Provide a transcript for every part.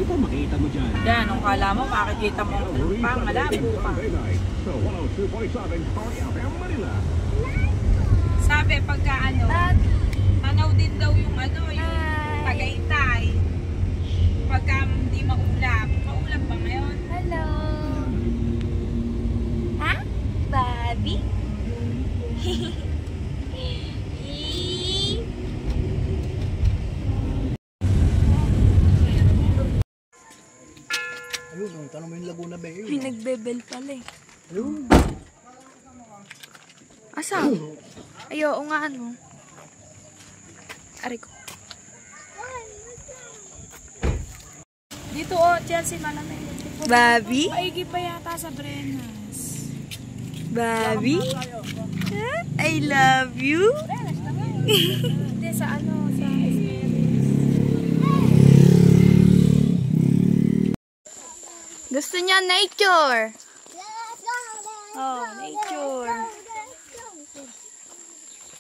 pa makita mo dyan? Yan, kung kala mo, makikita mo pang malabo pa. Sabi, pagka ano, tanaw din daw yung ano, yung Tagaytay. Pagka hindi maulap. Maulap ba ngayon? Hello! Ha? Bobby? Ayun, tanong mo yung Laguna Bay. May nagbebel pala eh. Ayun. Asa? Ayo, o nga ano. Aray ko. Dito o, Chelsea, malamig. Bobby? Maigi pa yata sa Brenas. Bobby? I love you. Hindi, sa ano, sa Gusto niya nature. Oh, nature.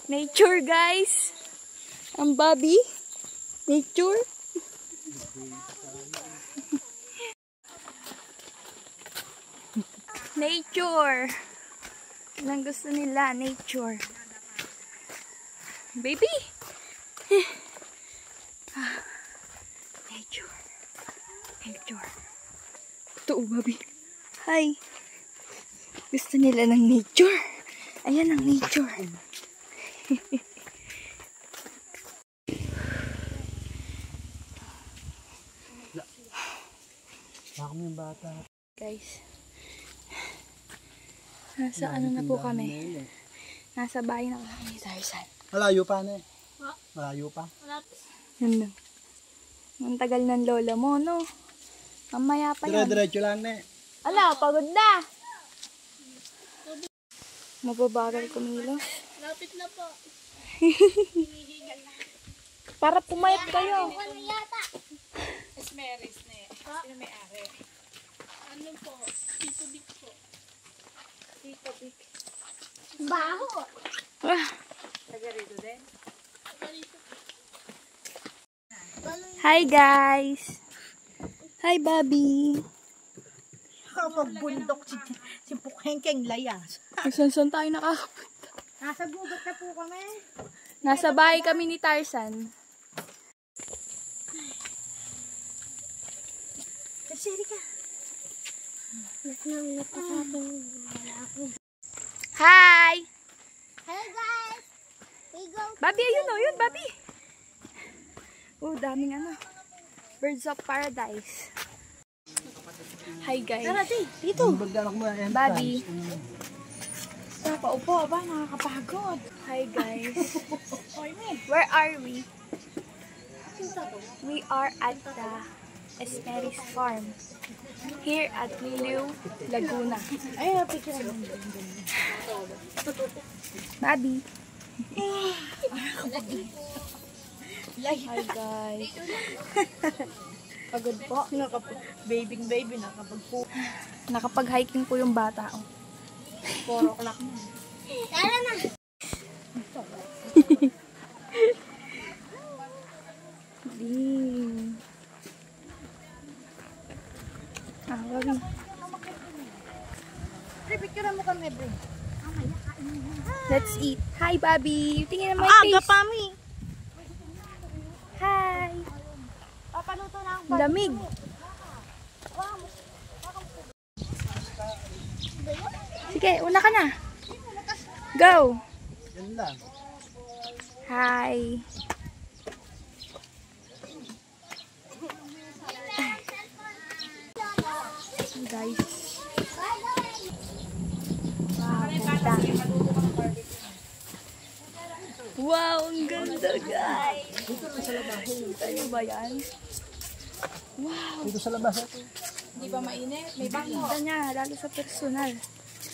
Nature, guys. Ang Bobby. Nature. Nature. Anong gusto nila? Nature. Baby. Nature. Nature. Ito, Bobby. Hi. Gusto nila ng nature. Ayan ang nature. Baka mo yung bata. Guys. Nasa ano na po kami. Nasa bahay na kami ni Tarzan. Malayo pa na eh. Malayo pa. Yun lang. Ang tagal ng lola mo, no? Mamaya pa yan. Dire-diretso lang na eh. Ala, pagod na. Mababagal kumilos. Lapit na po. Para pumayat kayo. Esmeris na eh. Sino may ari? Ano po? Tito Dick po. Tito Vic. Baho! Ah, Taga rito din. hi guys. Hi Bobby. Kapag bundok si Pukhengkeng layas. Saan tayo nakakapunta? Nasa gubat na po kami. Nasa bahay kami ni Tarzan. Siri ka. Hi! Hello guys! We go Bobby, ayun o, yun Bobby. Oh, daming ano. Birds of Paradise. Hi guys. Tara, dito. Bagdanak mo yan. Bobby. Paupo ba? Nakakapagod. Hi guys. Where are we? We are at the Esmeris Farm. Here at Liliw, Laguna. Ay, picture naman. Bobby. Hi guys. Pagod po. Baby, nakapagpo. Nakapag-hiking po yung bata. Oh. 4 o'clock na. Tara na! Ding. Bobby. Picture mo kami, bro. Let's eat. Hi, Bobby. Tingin na my Aga face. pa, mi. Hi. Papaluto na ang Lamig. Sige, una ka na. Go. Yan lang. Hi. Guys. Wow, ang ganda guys. Tayo ba yan? Wow. Dito sa labas. Hindi ba mainit? May bangko. Kita niya, lalo sa personal.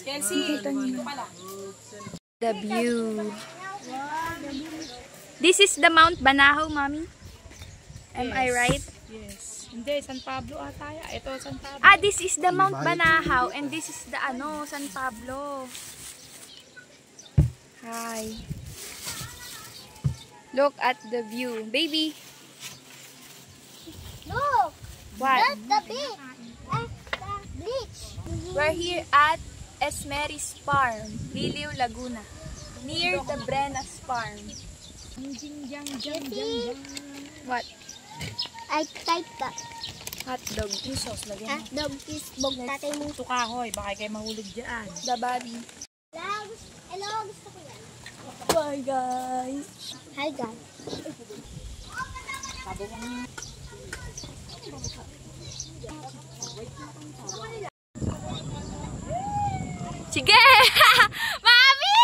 Chelsea, Kita niyo. dito pala. The view. This is the Mount Banahaw, Mommy. Am I right? Yes. Hindi, San Pablo ata. Ito, San Pablo. Ah, this is the Mount Banahaw and this is the San Pablo. Hi. Look at the view. Baby. Look! What? The beach. The bleach. We're here at Esmeris Farm, Liliw, Laguna. Near the Brenas Farm. What? I typed that. Hot dog. Yung sauce lagyan mo. Dog is bog tatay mo. Tukahoy, baka kayo mahulog dyan. The body. Hello, gusto ko yan. Bye guys. Hi guys. Sige! Mami!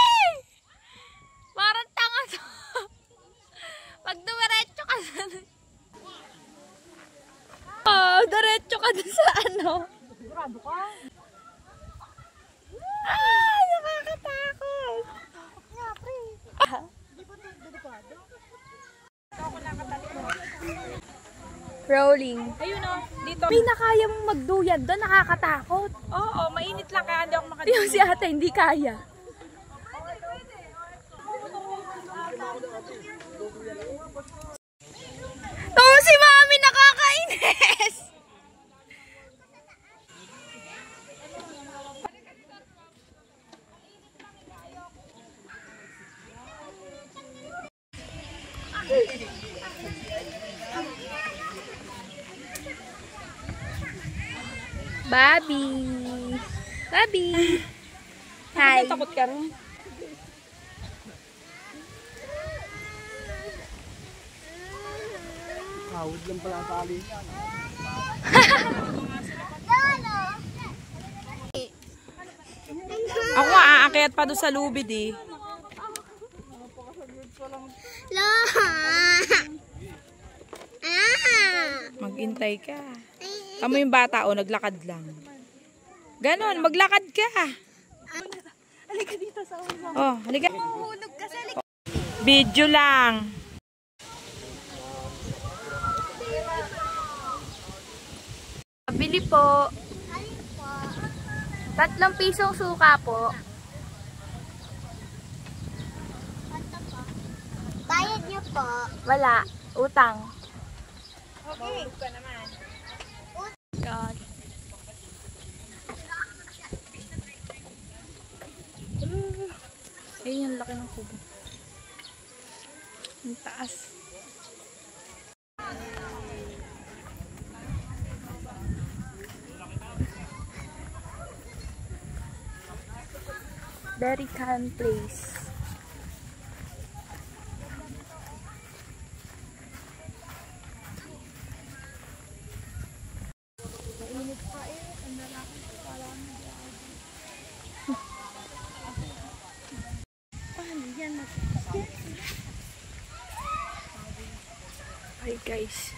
Parang tanga to. Pag dumiretso ka sa... Oh, diretso ka dun sa ano. Sigurado ka? Ay, nakakatakot. Nga, pre. Ah. Hindi ba ito delikado? Rolling. Ayun o, dito. May nakaya mong magduyad doon, nakakatakot. Oo, mainit lang kaya hindi ako Yung si ate hindi kaya. Oo, si Mami nakakainis. Bobby. Bobby. Hi. Takot ka rin. Awid lang pala ang tali niya. Ako nga, aakyat pa doon sa lubid eh. Maghintay ka. Kamo yung bata o, naglakad lang. Ganon, maglakad ka. Halika dito sa ulo. Oh, halika. Mahulog ka sa likod. Video lang. Bili po. 3 pisong suka po. Bayad niyo po. Wala. Utang. Okay. Ka naman. God. Ayun yung laki ng kubo. Ang taas. Very calm place. Hi guys.